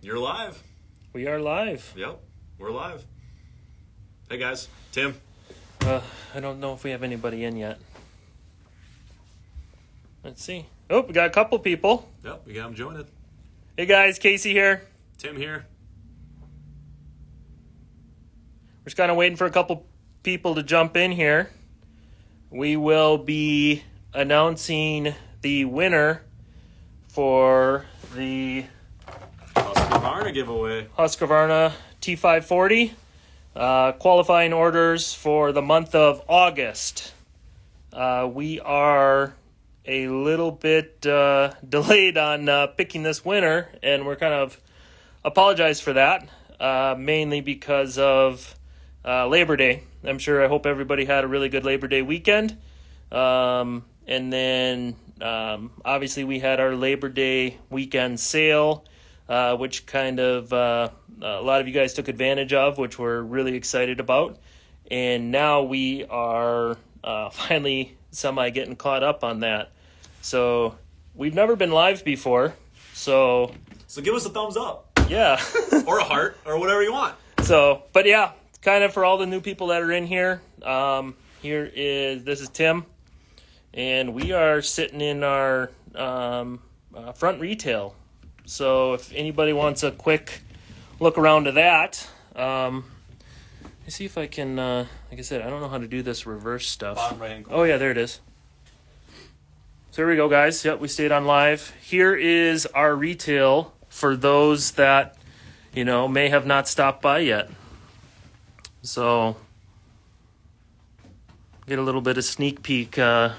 You're live. We are live. Yep, we're live. Hey guys, Tim. I don't know if we have anybody in yet. Let's see. Oh, we got a couple people. Yep, we got them joining. Hey guys, Casey here. Tim here. We're just kind of waiting for a couple people to jump in here. We will be announcing the winner for the Husqvarna giveaway. Husqvarna T540. Qualifying orders for the month of August. We are a little bit delayed on picking this winner, and we're kind of apologize for that, mainly because of Labor Day. I hope everybody had a really good Labor Day weekend. And then obviously we had our Labor Day weekend sale, which kind of a lot of you guys took advantage of, which we're really excited about. And now we are finally getting caught up on that. So we've never been live before. So give us a thumbs up. Yeah. Or a heart, or whatever you want. But yeah, kind of for all the new people that are in here, this is Tim. And we are sitting in our front retail. So if anybody wants a quick look around to that, let's see if I can, like I said, I don't know how to do this reverse stuff. Bottom right-hand corner. Oh yeah, there it is. So here we go, guys. Yep, we stayed on live. Here is our retail for those that, may have not stopped by yet. So get a little bit of sneak peek. We're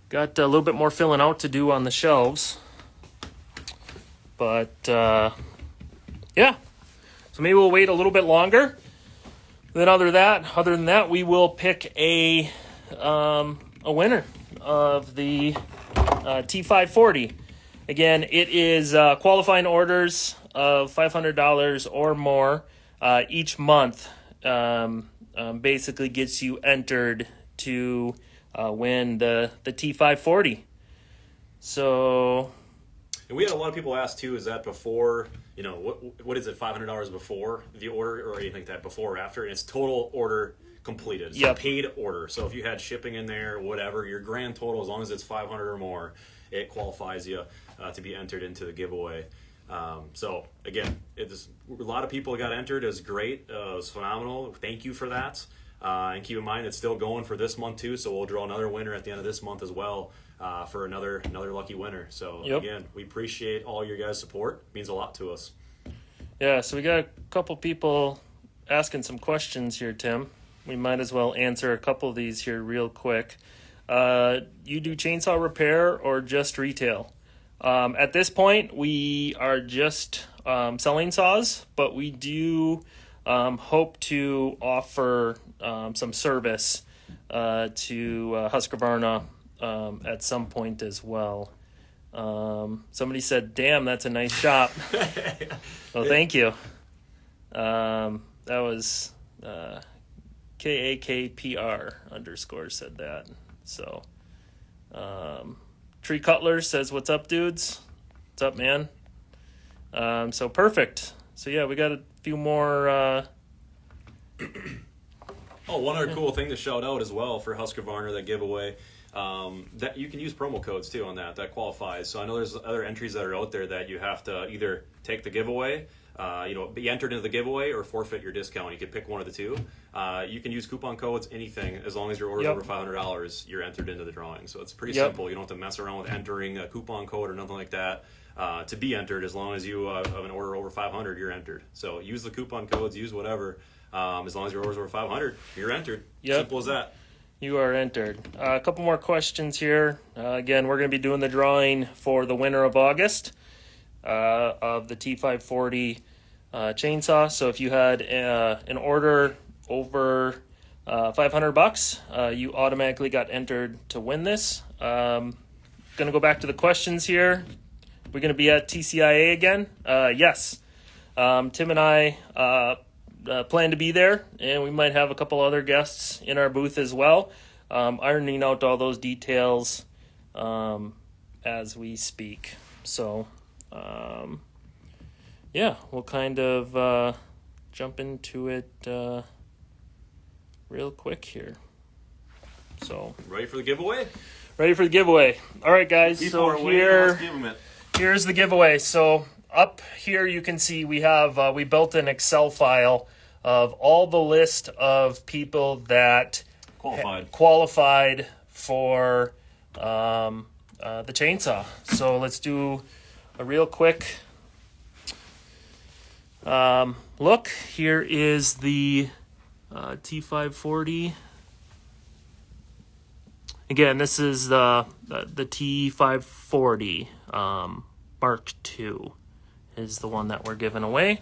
got a little bit more filling out to do on the shelves. But, yeah. So maybe we'll wait a little bit longer. Then other than that, we will pick a winner of the T540. Again, it is qualifying orders of $500 or more each month. Basically gets you entered to win the T540. So... And we had a lot of people ask too, is that before, what is it, $500 before the order, or anything like that, before or after? And it's total order completed. It's a paid order. So if you had shipping in there, whatever, your grand total, as long as it's 500 or more, it qualifies you to be entered into the giveaway. So again, a lot of people got entered. It was great. It was phenomenal. Thank you for that. And keep in mind, it's still going for this month too. So we'll draw another winner at the end of this month as well. For another lucky winner. So Again, we appreciate all your guys' support. It means a lot to us. Yeah, so we got a couple people asking some questions here, Tim. We might as well answer a couple of these here real quick. You do chainsaw repair or just retail? At this point, we are just selling saws, but we do hope to offer some service to Husqvarna at some point as well. Somebody said, "Damn, that's a nice shop." Well, thank you. That was KAKPR_ said that. So, Tree Cutler says, "What's up, dudes? What's up, man?" So perfect. So yeah, we got a few more. One other cool thing to shout out as well for Husqvarna, that giveaway. That you can use promo codes too on that qualifies. So I know there's other entries that are out there that you have to either take the giveaway, be entered into the giveaway, or forfeit your discount. You can pick one of the two. You can use coupon codes, anything, as long as your order is over $500, you're entered into the drawing. So it's pretty simple. You don't have to mess around with entering a coupon code or nothing like that to be entered. As long as you have an order over 500, you're entered. So use the coupon codes, use whatever. As long as your order is over 500, you're entered. Simple as that. You are entered. A couple more questions here. Again, we're going to be doing the drawing for the winner of August of the T540 chainsaw. So if you had an order over $500, you automatically got entered to win this. Going to go back to the questions here. We're going to be at TCIA again. Yes. Tim and I plan to be there, and we might have a couple other guests in our booth as well, ironing out all those details as we speak. So yeah, we'll kind of jump into it real quick here. So ready for the giveaway? Ready for the giveaway. All right, guys. Before so here's the giveaway. So up here you can see we have we built an Excel file of all the list of people that qualified for the chainsaw. So let's do a real quick look. Here is the T540. Again, this is the T540 Mark II is the one that we're giving away.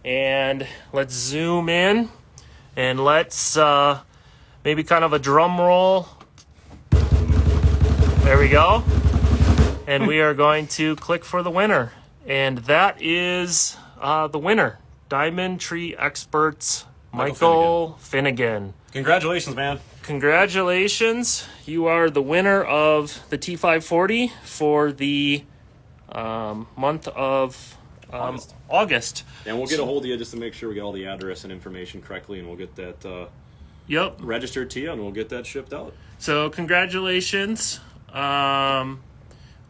And let's zoom in and let's maybe kind of a drum roll. There we go. And we are going to click for the winner. And that is the winner, Diamond Tree Experts, Michael Finnegan. Congratulations, man. Congratulations. You are the winner of the T540 for the month of August. And we'll get a hold of you just to make sure we get all the address and information correctly, and we'll get that registered to you, and we'll get that shipped out. So congratulations.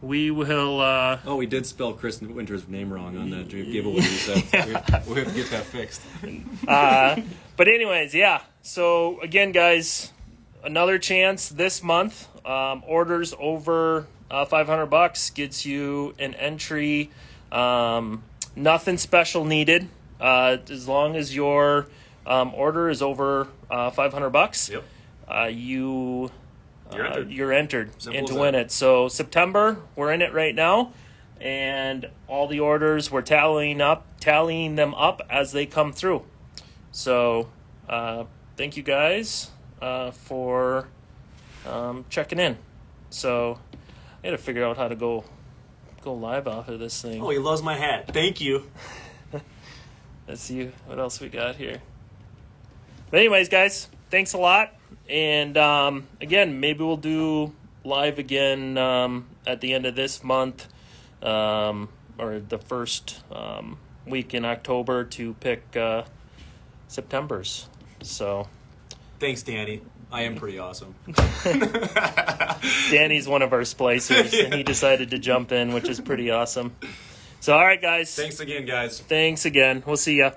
We will... we did spell Chris Winter's name wrong on that giveaway. So we'll have to get that fixed. But anyways, yeah. So again, guys, another chance this month. Orders over $500 gets you an entry. Nothing special needed. As long as your order is over $500, yep. You're entered in to win it. So September, we're in it right now, and all the orders we're tallying them up as they come through. So thank you guys for checking in. So I got to figure out how to go live off of this thing. Oh, he loves my hat. Thank you. Let's see what else we got here. But anyways, guys, thanks a lot. And again, maybe we'll do live again at the end of this month or the first week in October to pick September's. So, thanks, Danny. I am pretty awesome. Danny's one of our splicers, and he decided to jump in, which is pretty awesome. So, all right, guys. Thanks again, guys. Thanks again. We'll see ya.